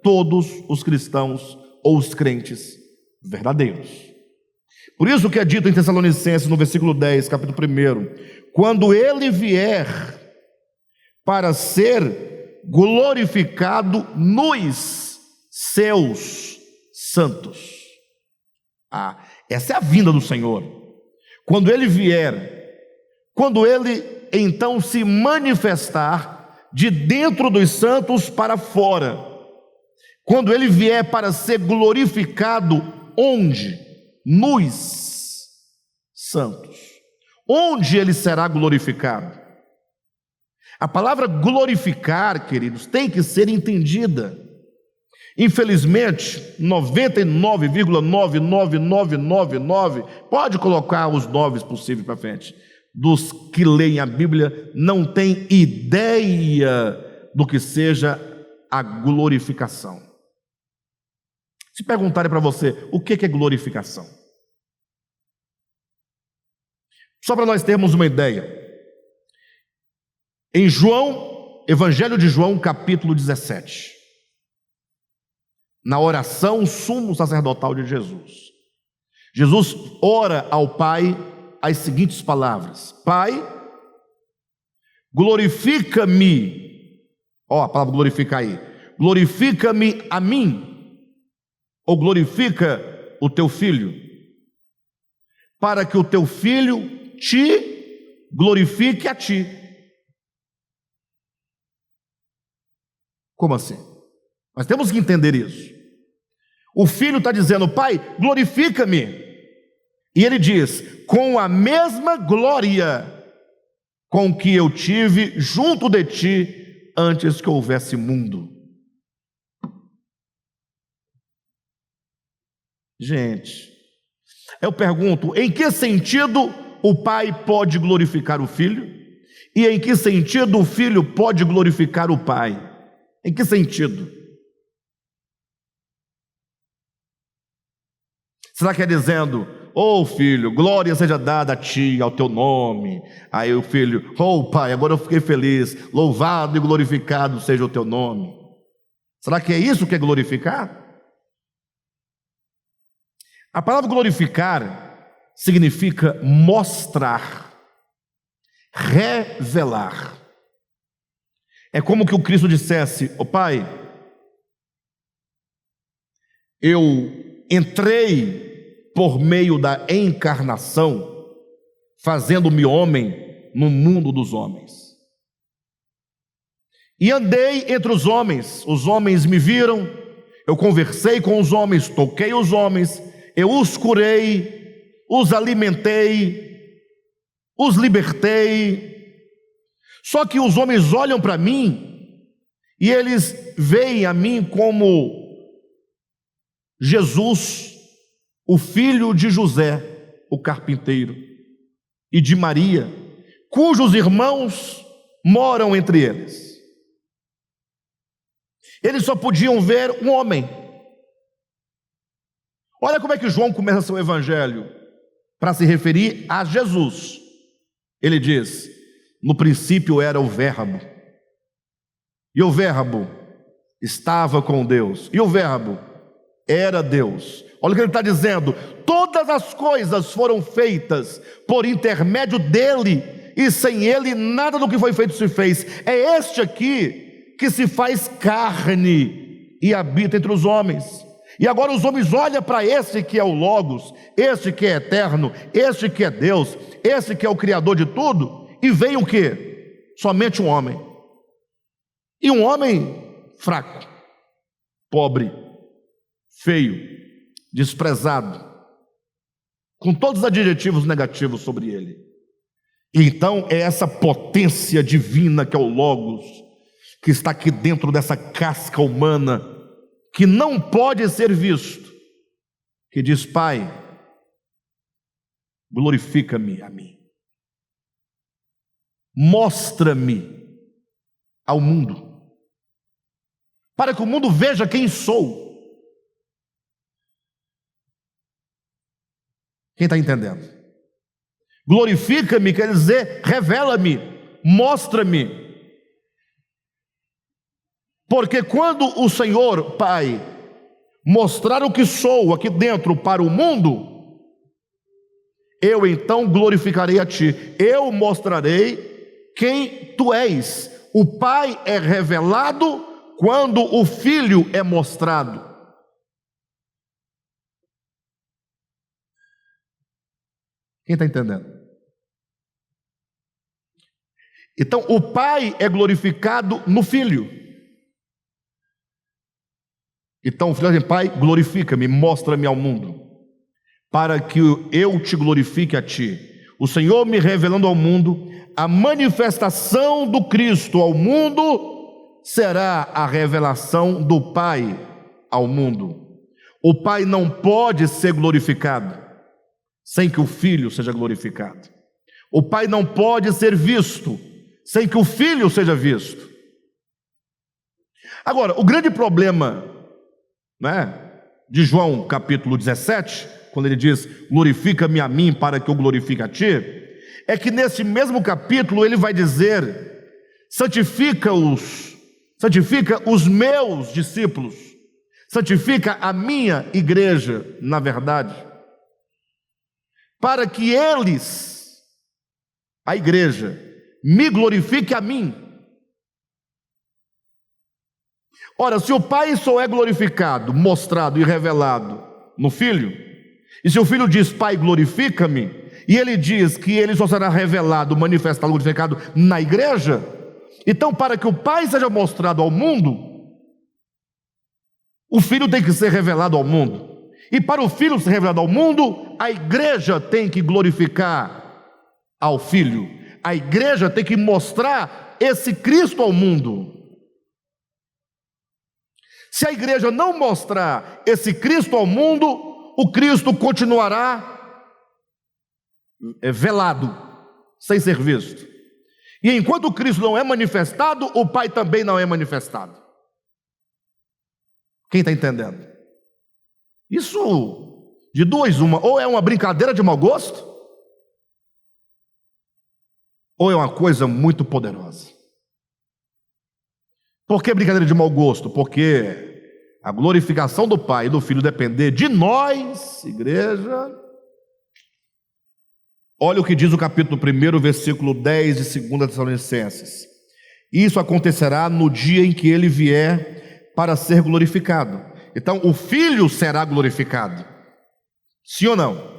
todos os cristãos ou os crentes verdadeiros. Por isso que é dito em Tessalonicenses, no versículo 10, capítulo 1, quando ele vier para ser glorificado nos seus santos. Essa é a vinda do Senhor. Quando ele vier, quando ele então se manifestar de dentro dos santos para fora, quando ele vier para ser glorificado, onde? Nos santos. Onde ele será glorificado? A palavra glorificar, queridos, tem que ser entendida. Infelizmente, 99,99999, pode colocar os 9 possíveis para frente, dos que leem a Bíblia não tem ideia do que seja a glorificação. Se perguntarem para você, o que é glorificação? Só para nós termos uma ideia. Em João, Evangelho de João, capítulo 17, na oração sumo sacerdotal de Jesus, Jesus ora ao Pai as seguintes palavras: Pai, glorifica-me, a palavra glorificar aí, glorifica-me a mim, ou glorifica o teu filho, para que o teu filho te glorifique a ti. Como assim? Nós temos que entender isso. O filho está dizendo: Pai, glorifica-me. E ele diz: com a mesma glória com que eu tive junto de ti antes que houvesse mundo. Gente, eu pergunto, em que sentido o pai pode glorificar o filho? E em que sentido o filho pode glorificar o pai? Em que sentido? Será que é dizendo: filho, glória seja dada a ti, ao teu nome? Aí o filho: pai, agora eu fiquei feliz, louvado e glorificado seja o teu nome. Será que é isso que é glorificar? A palavra glorificar significa mostrar, revelar. É como que o Cristo dissesse: Pai, eu entrei por meio da encarnação, fazendo-me homem no mundo dos homens, e andei entre os homens me viram, eu conversei com os homens, toquei os homens, eu os curei, os alimentei, os libertei. Só que os homens olham para mim e eles veem a mim como Jesus, o filho de José, o carpinteiro, e de Maria, cujos irmãos moram entre eles. Eles só podiam ver um homem. Olha como é que João começa seu evangelho para se referir a Jesus. Ele diz: no princípio era o Verbo, e o Verbo estava com Deus, e o Verbo era Deus. Olha o que ele está dizendo: todas as coisas foram feitas por intermédio dele, e sem ele nada do que foi feito se fez. É este aqui que se faz carne e habita entre os homens. E agora os homens olham para esse que é o Logos, esse que é eterno, esse que é Deus, esse que é o Criador de tudo, e veem o quê? Somente um homem. E um homem fraco, pobre, feio, desprezado, com todos os adjetivos negativos sobre ele. E então é essa potência divina que é o Logos, que está aqui dentro dessa casca humana, que não pode ser visto, que diz: Pai, glorifica-me a mim, mostra-me ao mundo, para que o mundo veja quem sou. Quem está entendendo? Glorifica-me quer dizer revela-me, mostra-me. Porque quando o Senhor, Pai, mostrar o que sou aqui dentro para o mundo, eu então glorificarei a Ti, eu mostrarei quem Tu és. O Pai é revelado quando o Filho é mostrado. Quem está entendendo? Então o Pai é glorificado no Filho. Então o Filho diz: Pai, glorifica-me, mostra-me ao mundo, para que eu te glorifique a Ti. O Senhor me revelando ao mundo, a manifestação do Cristo ao mundo será a revelação do Pai ao mundo. O Pai não pode ser glorificado sem que o Filho seja glorificado. O Pai não pode ser visto sem que o Filho seja visto. Agora, o grande problema, de João capítulo 17, quando ele diz: glorifica-me a mim para que eu glorifique a Ti, é que nesse mesmo capítulo ele vai dizer: santifica os meus discípulos, santifica a minha igreja, na verdade, para que eles, a igreja, me glorifique a mim. Ora, se o Pai só é glorificado, mostrado e revelado no Filho, e se o Filho diz: Pai, glorifica-me, e ele diz que ele só será revelado, manifestado, glorificado na igreja, então para que o Pai seja mostrado ao mundo, o Filho tem que ser revelado ao mundo. E para o Filho ser revelado ao mundo, a igreja tem que glorificar ao Filho. A igreja tem que mostrar esse Cristo ao mundo. Se a igreja não mostrar esse Cristo ao mundo, o Cristo continuará velado, sem ser visto. E enquanto o Cristo não é manifestado, o Pai também não é manifestado. Quem está entendendo? Isso, de duas uma: ou é uma brincadeira de mau gosto, ou é uma coisa muito poderosa. Por que brincadeira de mau gosto? Porque a glorificação do Pai e do Filho depender de nós, igreja. Olha o que diz o capítulo 1, versículo 10 de 2 Tessalonicenses: isso acontecerá no dia em que ele vier para ser glorificado. Então o Filho será glorificado, sim ou não?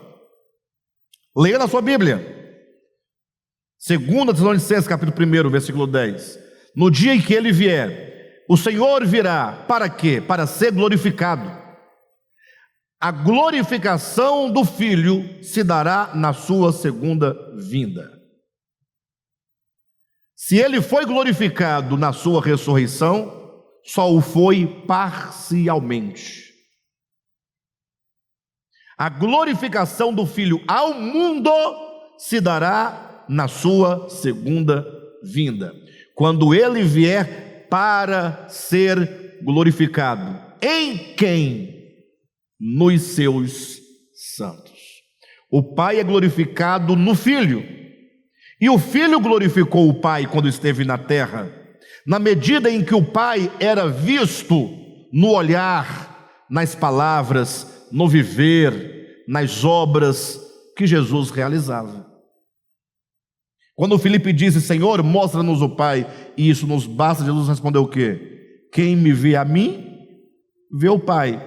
Leia na sua Bíblia, 2 Tessalonicenses capítulo 1, versículo 10: no dia em que ele vier, o Senhor virá para quê? Para ser glorificado. A glorificação do Filho se dará na sua segunda vinda. Se ele foi glorificado na sua ressurreição, só o foi parcialmente. A glorificação do Filho ao mundo se dará na sua segunda vinda, quando ele vier para ser glorificado. Em quem? Nos seus santos. O Pai é glorificado no Filho, e o Filho glorificou o Pai quando esteve na terra, na medida em que o Pai era visto no olhar, nas palavras, no viver, nas obras que Jesus realizava. Quando Filipe disse: Senhor, mostra-nos o Pai, e isso nos basta, Jesus respondeu o quê? Quem me vê a mim, vê o Pai.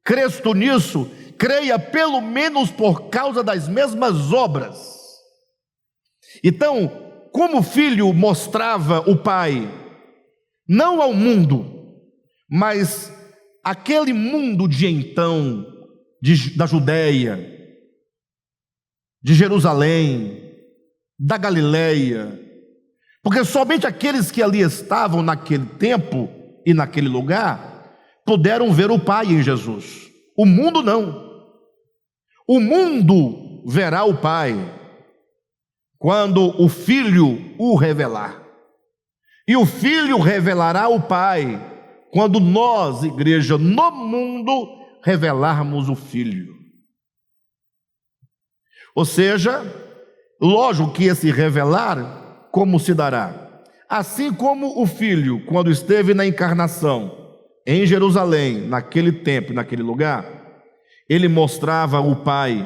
Crês tu nisso? Creia pelo menos por causa das mesmas obras. Então, como o Filho mostrava o Pai, não ao mundo, mas aquele mundo de então, da Judéia, de Jerusalém, da Galileia, porque somente aqueles que ali estavam naquele tempo e naquele lugar puderam ver o Pai em Jesus. O mundo não. O mundo verá o Pai quando o Filho o revelar. E o Filho revelará o Pai quando nós, igreja, no mundo, revelarmos o Filho. Ou seja, lógico que esse revelar, como se dará? Assim como o Filho, quando esteve na encarnação, em Jerusalém, naquele tempo, naquele lugar, ele mostrava o Pai,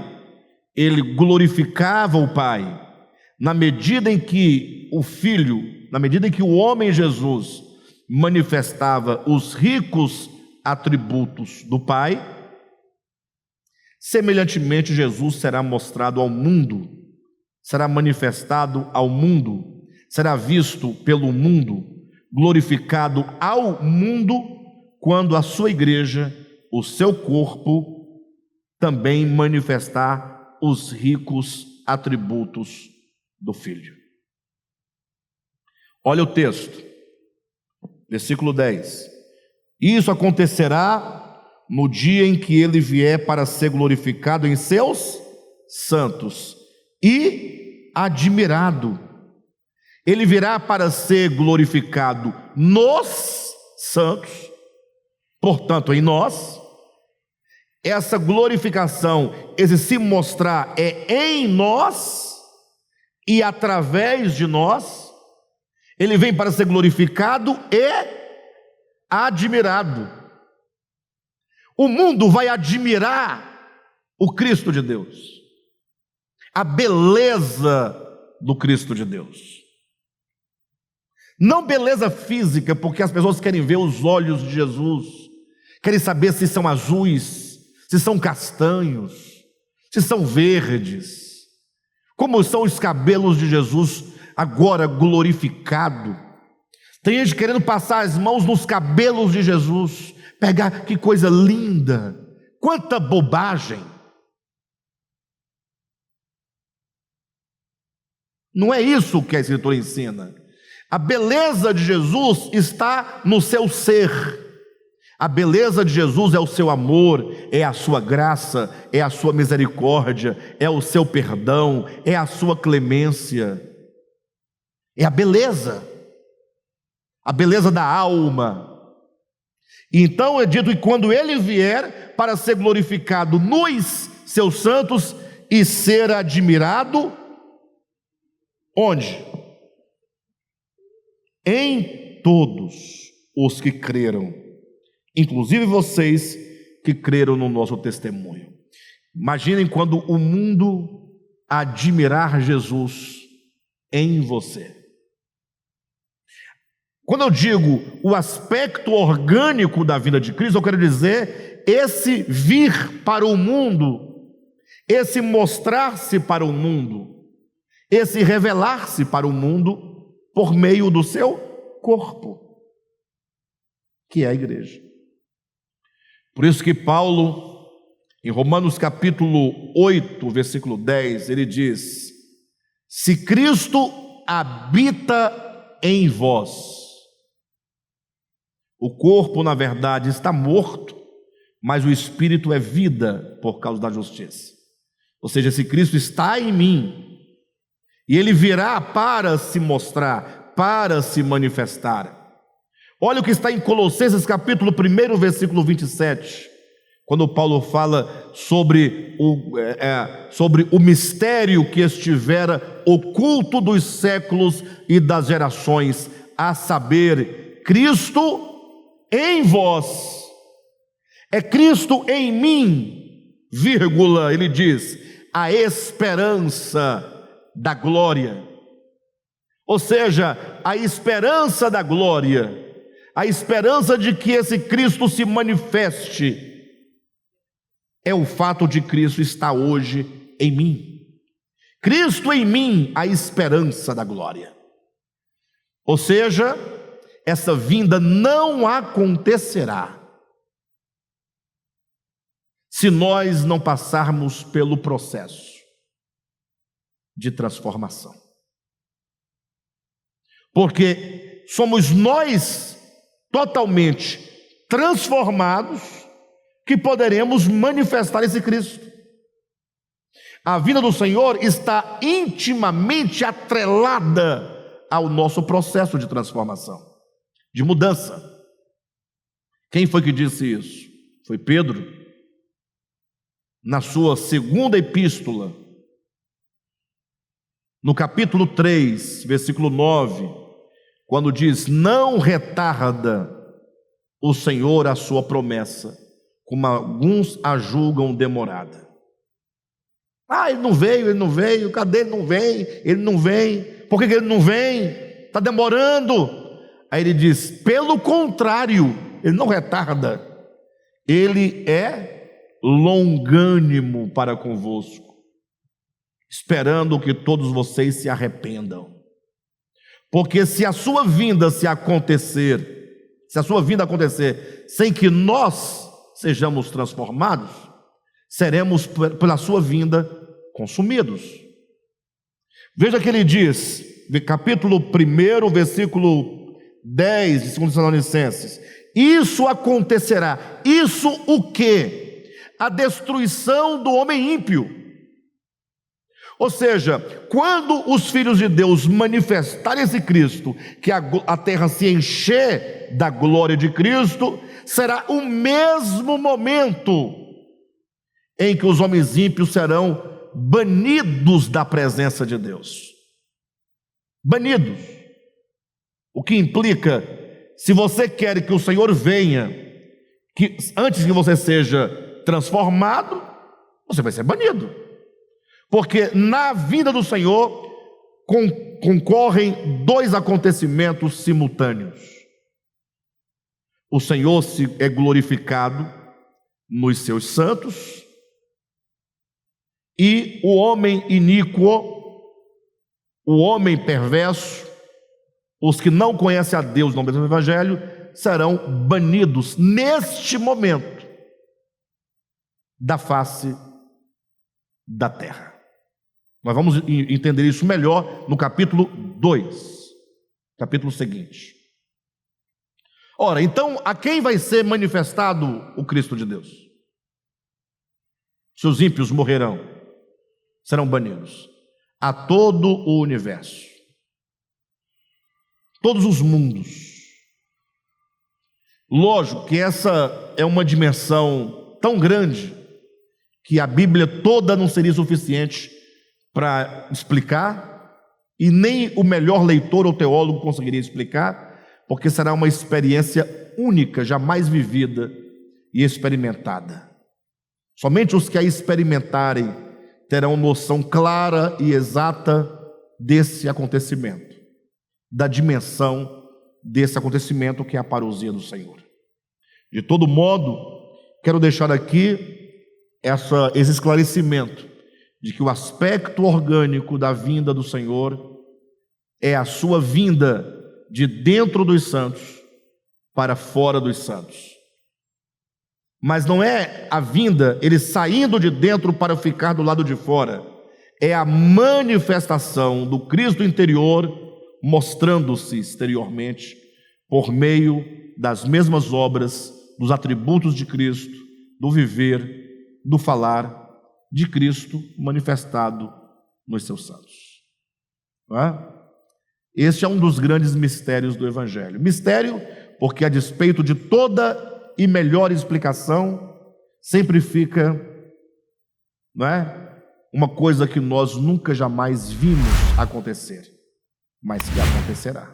ele glorificava o Pai, na medida em que o Filho, na medida em que o homem Jesus manifestava os ricos atributos do Pai, semelhantemente Jesus será mostrado ao mundo, será manifestado ao mundo, será visto pelo mundo, glorificado ao mundo, quando a sua igreja, o seu corpo, também manifestar os ricos atributos do Filho. Olha o texto, versículo 10. Isso acontecerá no dia em que ele vier para ser glorificado em seus santos e admirado. Ele virá para ser glorificado nos santos, portanto, em nós. Essa glorificação, esse se mostrar, é em nós e através de nós. Ele vem para ser glorificado e admirado. O mundo vai admirar o Cristo de Deus, a beleza do Cristo de Deus. Não beleza física, porque as pessoas querem ver os olhos de Jesus, querem saber se são azuis, se são castanhos, se são verdes, como são os cabelos de Jesus agora glorificado. Tem gente querendo passar as mãos nos cabelos de Jesus, pegar, que coisa linda, quanta bobagem. Não é isso que a Escritura ensina. A beleza de Jesus está no seu ser. A beleza de Jesus é o seu amor, é a sua graça, é a sua misericórdia, é o seu perdão, é a sua clemência. É a beleza da alma. Então é dito que quando ele vier para ser glorificado nos seus santos e ser admirado, onde? Em todos os que creram, inclusive vocês que creram no nosso testemunho. Imaginem quando o mundo admirar Jesus em você. Quando eu digo o aspecto orgânico da vida de Cristo, eu quero dizer esse vir para o mundo, esse mostrar-se para o mundo, esse revelar-se para o mundo por meio do seu corpo, que é a igreja. Por isso que Paulo, em Romanos capítulo 8, versículo 10, ele diz: se Cristo habita em vós, o corpo, na verdade, está morto, mas o espírito é vida por causa da justiça. Ou seja, se Cristo está em mim, e ele virá para se mostrar, para se manifestar. Olha o que está em Colossenses capítulo 1, versículo 27, quando Paulo fala sobre o mistério que estivera oculto dos séculos e das gerações, a saber, Cristo em vós. É Cristo em mim vírgula, ele diz, a esperança da glória. Ou seja, a esperança da glória, a esperança de que esse Cristo se manifeste, é o fato de Cristo estar hoje em mim. Cristo em mim, a esperança da glória. Ou seja, essa vinda não acontecerá se nós não passarmos pelo processo de transformação. Porque somos nós totalmente transformados que poderemos manifestar esse Cristo. A vinda do Senhor está intimamente atrelada ao nosso processo de transformação, de mudança. Quem foi que disse isso? Foi Pedro, na sua segunda epístola, no capítulo 3, versículo 9, quando diz: não retarda o Senhor a sua promessa, como alguns a julgam demorada. Ele não veio, cadê ele? Não vem, por que ele não vem? Está demorando. Aí ele diz: pelo contrário, ele não retarda, ele é longânimo para convosco, esperando que todos vocês se arrependam. Porque se a sua vinda acontecer sem que nós sejamos transformados, seremos pela sua vinda consumidos. Veja que ele diz, capítulo 1, versículo 10 de 2 Tessalonicenses: isso acontecerá. Isso o quê? A destruição do homem ímpio. Ou seja, quando os filhos de Deus manifestarem esse Cristo, que a terra se encher da glória de Cristo, será o mesmo momento em que os homens ímpios serão banidos da presença de Deus. Banidos. O que implica, se você quer que o Senhor venha, que antes que você seja transformado, você vai ser banido. Porque na vinda do Senhor concorrem dois acontecimentos simultâneos. O Senhor é glorificado nos seus santos, e o homem iníquo, o homem perverso, os que não conhecem a Deus no mesmo Evangelho, serão banidos neste momento da face da terra. Nós vamos entender isso melhor no capítulo 2, capítulo seguinte. Ora, então, a quem vai ser manifestado o Cristo de Deus? Se os ímpios morrerão, serão banidos. A todo o universo, todos os mundos. Lógico que essa é uma dimensão tão grande que a Bíblia toda não seria suficiente para explicar, e nem o melhor leitor ou teólogo conseguiria explicar, porque será uma experiência única, jamais vivida e experimentada. Somente os que a experimentarem terão noção clara e exata desse acontecimento, da dimensão desse acontecimento que é a parousia do Senhor. De todo modo, quero deixar aqui esse esclarecimento de que o aspecto orgânico da vinda do Senhor é a sua vinda de dentro dos santos para fora dos santos. Mas não é a vinda, ele saindo de dentro para ficar do lado de fora. É a manifestação do Cristo interior mostrando-se exteriormente por meio das mesmas obras, dos atributos de Cristo, do viver, do falar de Cristo manifestado nos seus santos. Não é? Este é um dos grandes mistérios do Evangelho. Mistério porque, a despeito de toda e melhor explicação, sempre fica, não é, uma coisa que nós nunca jamais vimos acontecer, mas que acontecerá.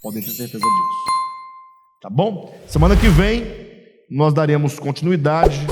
Podem ter certeza disso. Tá bom? Semana que vem nós daremos continuidade